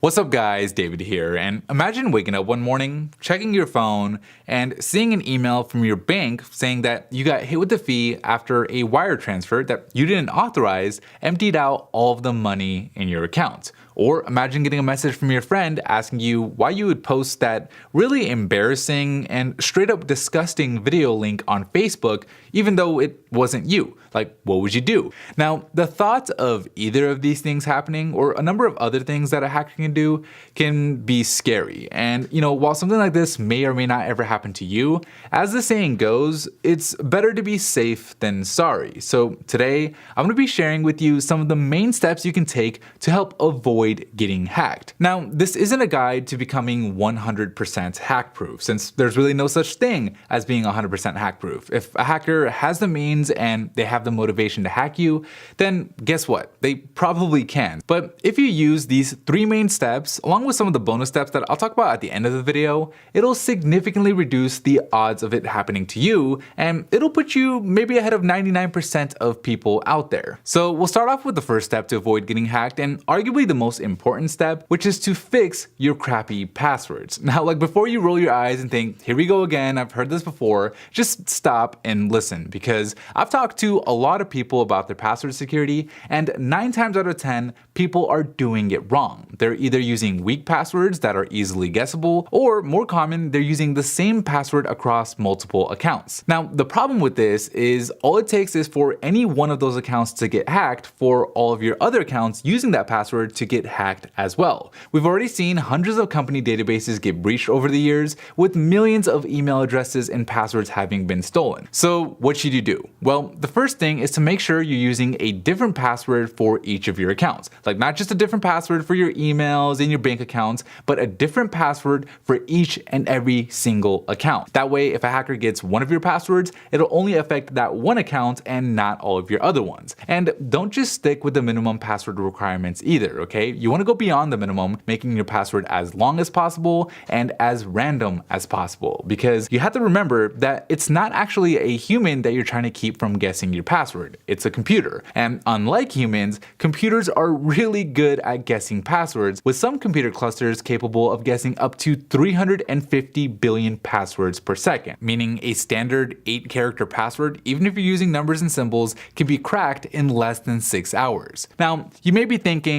What's up guys, David here, and imagine waking up one morning, checking your phone, and seeing an email from your bank saying that you got hit with a fee after a wire transfer that you didn't authorize emptied out all of the money in your account. Or imagine getting a message from your friend asking you why you would post that really embarrassing and straight up disgusting video link on Facebook even though it wasn't you. Like, what would you do? Now, the thought of either of these things happening or a number of other things that a hacker can do can be scary. And, while something like this may or may not ever happen to you, as the saying goes, it's better to be safe than sorry. So today, I'm going to be sharing with you some of the main steps you can take to help avoid getting hacked. Now, this isn't a guide to becoming 100% hack-proof, since there's really no such thing as being 100% hack-proof. If a hacker has the means and they have the motivation to hack you, then guess what? They probably can. But if you use these 3 main steps, along with some of the bonus steps that I'll talk about at the end of the video, it'll significantly reduce the odds of it happening to you, and it'll put you maybe ahead of 99% of people out there. So we'll start off with the first step to avoid getting hacked, and arguably the most important step, which is to fix your crappy passwords. Now, before you roll your eyes and think, here we go again, I've heard this before, just stop and listen, because I've talked to a lot of people about their password security, and 9 times out of 10, people are doing it wrong. They're either using weak passwords that are easily guessable, or more common, they're using the same password across multiple accounts. Now, the problem with this is all it takes is for any one of those accounts to get hacked for all of your other accounts using that password to get hacked as well. We've already seen hundreds of company databases get breached over the years, with millions of email addresses and passwords having been stolen. So what should you do? Well, the first thing is to make sure you're using a different password for each of your accounts. Not just a different password for your emails and your bank accounts, but a different password for each and every single account. That way, if a hacker gets one of your passwords, it'll only affect that one account and not all of your other ones. And don't just stick with the minimum password requirements either, okay? You want to go beyond the minimum, making your password as long as possible and as random as possible, because you have to remember that it's not actually a human that you're trying to keep from guessing your password. It's a computer. And unlike humans, computers are really good at guessing passwords, with some computer clusters capable of guessing up to 350 billion passwords per second, meaning a standard 8-character password, even if you're using numbers and symbols, can be cracked in less than 6 hours. Now, you may be thinking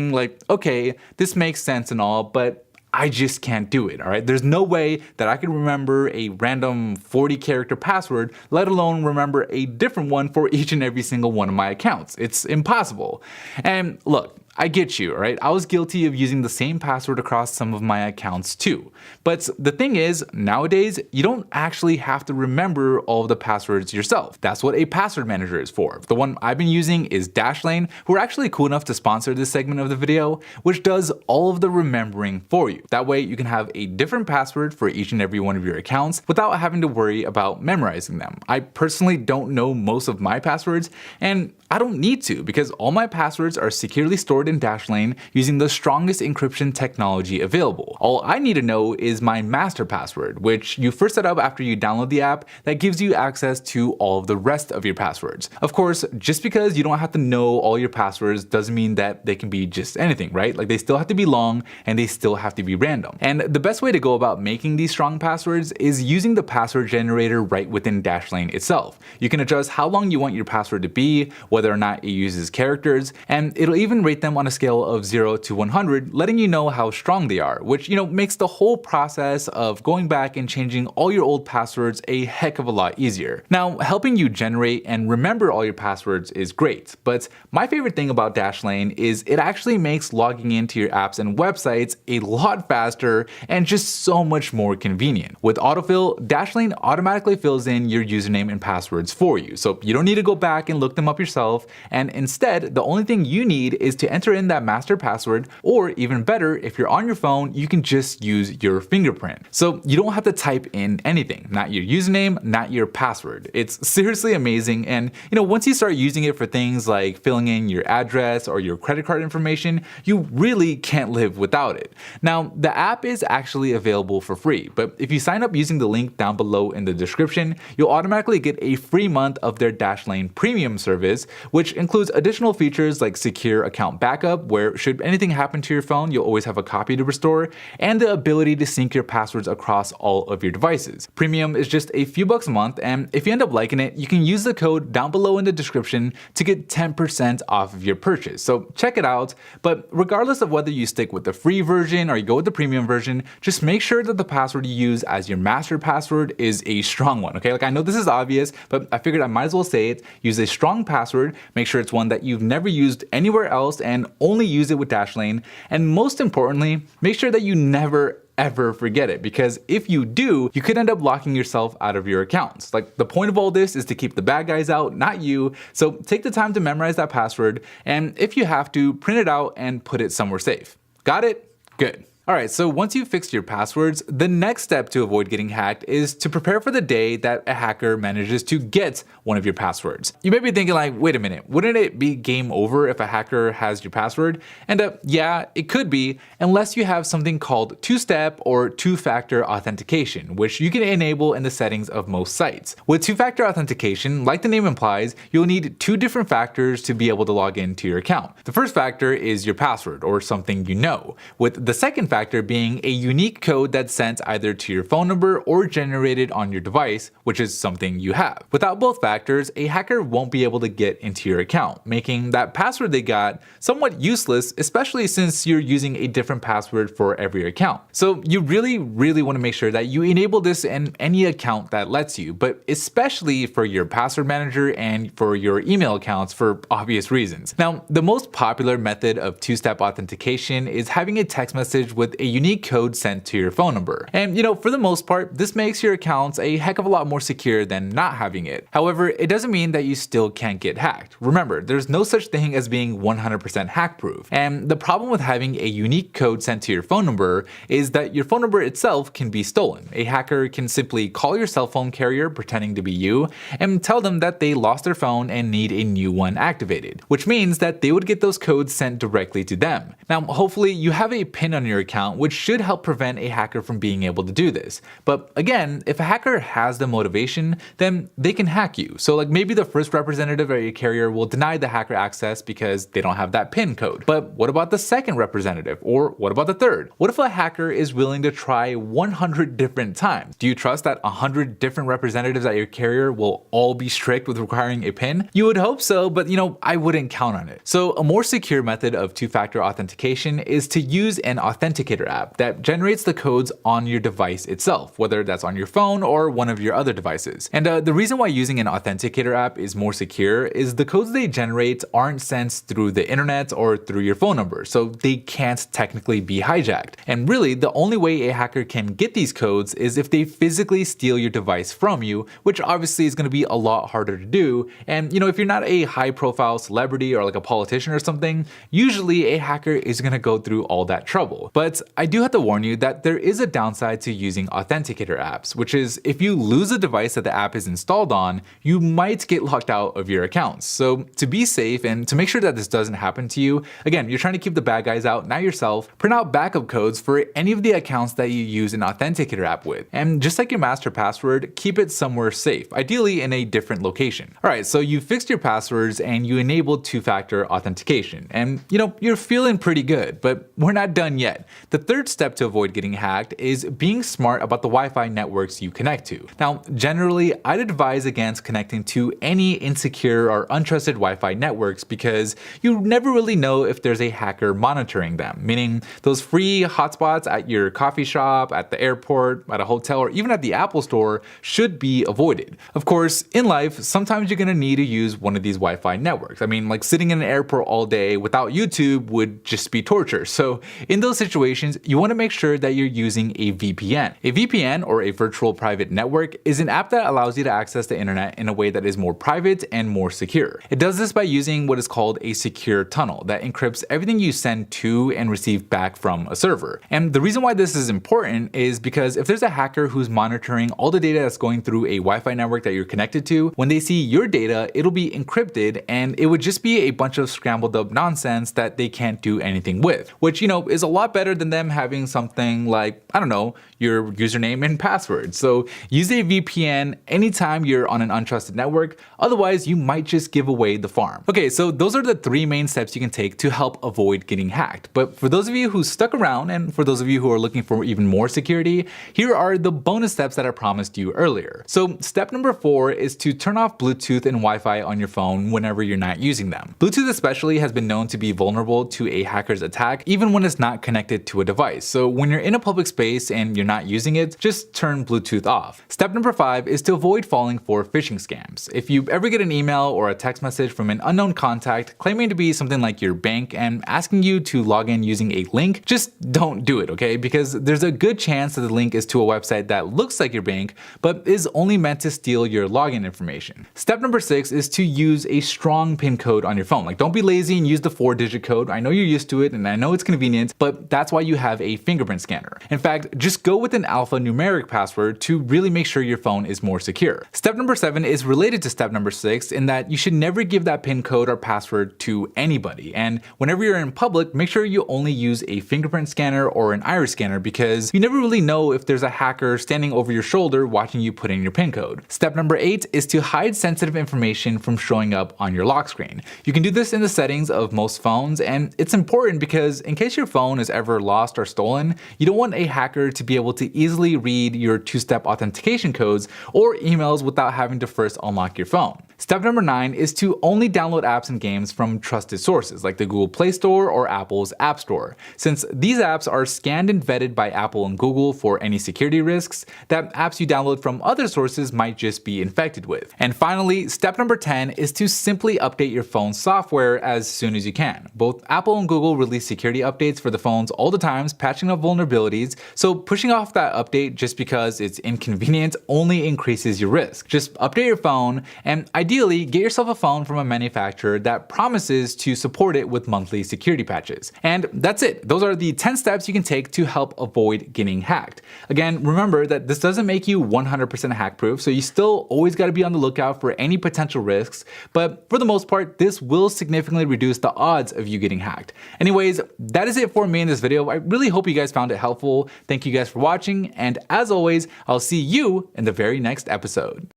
okay, this makes sense and all, but I just can't do it, all right? There's no way that I can remember a random 40-character password, let alone remember a different one for each and every single one of my accounts. It's impossible. And look, I get you, right? I was guilty of using the same password across some of my accounts too. But the thing is, nowadays, you don't actually have to remember all of the passwords yourself. That's what a password manager is for. The one I've been using is Dashlane, who are actually cool enough to sponsor this segment of the video, which does all of the remembering for you. That way, you can have a different password for each and every one of your accounts without having to worry about memorizing them. I personally don't know most of my passwords, and I don't need to, because all my passwords are securely stored in Dashlane using the strongest encryption technology available. All I need to know is my master password, which you first set up after you download the app that gives you access to all of the rest of your passwords. Of course, just because you don't have to know all your passwords doesn't mean that they can be just anything, right? They still have to be long and they still have to be random. And the best way to go about making these strong passwords is using the password generator right within Dashlane itself. You can adjust how long you want your password to be, whether or not it uses characters, and it'll even rate them on a scale of 0 to 100, letting you know how strong they are, which makes the whole process of going back and changing all your old passwords a heck of a lot easier. Now, helping you generate and remember all your passwords is great, but my favorite thing about Dashlane is it actually makes logging into your apps and websites a lot faster and just so much more convenient. With autofill, Dashlane automatically fills in your username and passwords for you, so you don't need to go back and look them up yourself, and instead, the only thing you need is to enter in that master password, or even better, if you're on your phone, you can just use your fingerprint. So you don't have to type in anything, not your username, not your password. It's seriously amazing, and once you start using it for things like filling in your address or your credit card information, you really can't live without it. Now, the app is actually available for free, but if you sign up using the link down below in the description, you'll automatically get a free month of their Dashlane Premium service, which includes additional features like secure account backup, where should anything happen to your phone, you'll always have a copy to restore, and the ability to sync your passwords across all of your devices. Premium is just a few bucks a month, and if you end up liking it, you can use the code down below in the description to get 10% off of your purchase. So check it out, but regardless of whether you stick with the free version or you go with the premium version, just make sure that the password you use as your master password is a strong one, okay? Like, I know this is obvious, but I figured I might as well say it. Use a strong password, make sure it's one that you've never used anywhere else and only use it with Dashlane, and most importantly, make sure that you never ever forget it, because if you do, you could end up locking yourself out of your accounts. Like, the point of all this is to keep the bad guys out, not you. So take the time to memorize that password, and if you have to, print it out and put it somewhere safe. Got it? Good. Alright, so once you've fixed your passwords, the next step to avoid getting hacked is to prepare for the day that a hacker manages to get one of your passwords. You may be thinking like, wait a minute, wouldn't it be game over if a hacker has your password? And yeah, it could be, unless you have something called two-step or two-factor authentication, which you can enable in the settings of most sites. With two-factor authentication, like the name implies, you'll need two different factors to be able to log into your account. The first factor is your password, or something you know, with the second factor being a unique code that's sent either to your phone number or generated on your device, which is something you have. Without both factors, a hacker won't be able to get into your account, making that password they got somewhat useless, especially since you're using a different password for every account. So you really want to make sure that you enable this in any account that lets you, but especially for your password manager and for your email accounts for obvious reasons. Now, the most popular method of two-step authentication is having a text message with a unique code sent to your phone number. And for the most part, this makes your accounts a heck of a lot more secure than not having it. However, it doesn't mean that you still can't get hacked. Remember, there's no such thing as being 100% hack-proof. And the problem with having a unique code sent to your phone number is that your phone number itself can be stolen. A hacker can simply call your cell phone carrier pretending to be you and tell them that they lost their phone and need a new one activated, which means that they would get those codes sent directly to them. Now, hopefully you have a PIN on your account, which should help prevent a hacker from being able to do this. But again, if a hacker has the motivation, then they can hack you. So like, maybe the first representative at your carrier will deny the hacker access because they don't have that PIN code. But what about the second representative? Or what about the third? What if a hacker is willing to try 100 different times? Do you trust that 100 different representatives at your carrier will all be strict with requiring a PIN? You would hope so, but I wouldn't count on it. So a more secure method of two-factor authentication is to use an authenticator app that generates the codes on your device itself, whether that's on your phone or one of your other devices. And the reason why using an authenticator app is more secure is the codes they generate aren't sent through the internet or through your phone number, so they can't technically be hijacked. And really, the only way a hacker can get these codes is if they physically steal your device from you, which obviously is going to be a lot harder to do. And if you're not a high-profile celebrity or like a politician or something, usually a hacker is going to go through all that trouble. But I do have to warn you that there is a downside to using authenticator apps, which is if you lose the device that the app is installed on, you might get locked out of your accounts. So to be safe and to make sure that this doesn't happen to you, again, you're trying to keep the bad guys out, not yourself, print out backup codes for any of the accounts that you use an authenticator app with. And just like your master password, keep it somewhere safe, ideally in a different location. Alright, so you fixed your passwords and you enabled two-factor authentication. And you're feeling pretty good, but we're not done yet. The third step to avoid getting hacked is being smart about the Wi-Fi networks you connect to. Now, generally, I'd advise against connecting to any insecure or untrusted Wi-Fi networks because you never really know if there's a hacker monitoring them, meaning those free hotspots at your coffee shop, at the airport, at a hotel, or even at the Apple store should be avoided. Of course, in life, sometimes you're gonna need to use one of these Wi-Fi networks. I mean, like sitting in an airport all day without YouTube would just be torture. So in those situations, you want to make sure that you're using a VPN. A VPN, or a virtual private network, is an app that allows you to access the internet in a way that is more private and more secure. It does this by using what is called a secure tunnel that encrypts everything you send to and receive back from a server. And the reason why this is important is because if there's a hacker who's monitoring all the data that's going through a Wi-Fi network that you're connected to, when they see your data, it'll be encrypted and it would just be a bunch of scrambled up nonsense that they can't do anything with, which is a lot better than them having something like, I don't know, your username and password. So use a VPN anytime you're on an untrusted network, otherwise you might just give away the farm. Okay, so those are the 3 main steps you can take to help avoid getting hacked. But for those of you who stuck around, and for those of you who are looking for even more security, here are the bonus steps that I promised you earlier. So step number 4 is to turn off Bluetooth and Wi-Fi on your phone whenever you're not using them. Bluetooth especially has been known to be vulnerable to a hacker's attack, even when it's not connected to a device. So when you're in a public space and you're not using it, just turn Bluetooth off. Step number 5 is to avoid falling for phishing scams. If you ever get an email or a text message from an unknown contact claiming to be something like your bank and asking you to log in using a link, just don't do it, okay? Because there's a good chance that the link is to a website that looks like your bank, but is only meant to steal your login information. Step number 6 is to use a strong PIN code on your phone. Like, don't be lazy and use the 4-digit code. I know you're used to it and I know it's convenient, but that's why you have a fingerprint scanner. In fact, just go with an alphanumeric password to really make sure your phone is more secure. Step number 7 is related to step number 6 in that you should never give that PIN code or password to anybody. And whenever you're in public, make sure you only use a fingerprint scanner or an iris scanner, because you never really know if there's a hacker standing over your shoulder watching you put in your PIN code. Step number 8 is to hide sensitive information from showing up on your lock screen. You can do this in the settings of most phones, and it's important because in case your phone is ever lost or stolen, you don't want a hacker to be able to easily read your 2-step authentication codes or emails without having to first unlock your phone. Step number 9 is to only download apps and games from trusted sources like the Google Play Store or Apple's App Store. Since these apps are scanned and vetted by Apple and Google for any security risks that apps you download from other sources might just be infected with. And finally, step number 10 is to simply update your phone's software as soon as you can. Both Apple and Google release security updates for the phones all the time, patching up vulnerabilities, so pushing off that update just because it's inconvenient only increases your risk. Just update your phone, and ideally get yourself a phone from a manufacturer that promises to support it with monthly security patches. And that's it. Those are the 10 steps you can take to help avoid getting hacked. Again, remember that this doesn't make you 100% hack proof, so you still always got to be on the lookout for any potential risks, but for the most part, this will significantly reduce the odds of you getting hacked. Anyways, that is it for me in this video. I really hope you guys found it helpful. Thank you guys for watching, and as always, I'll see you in the very next episode.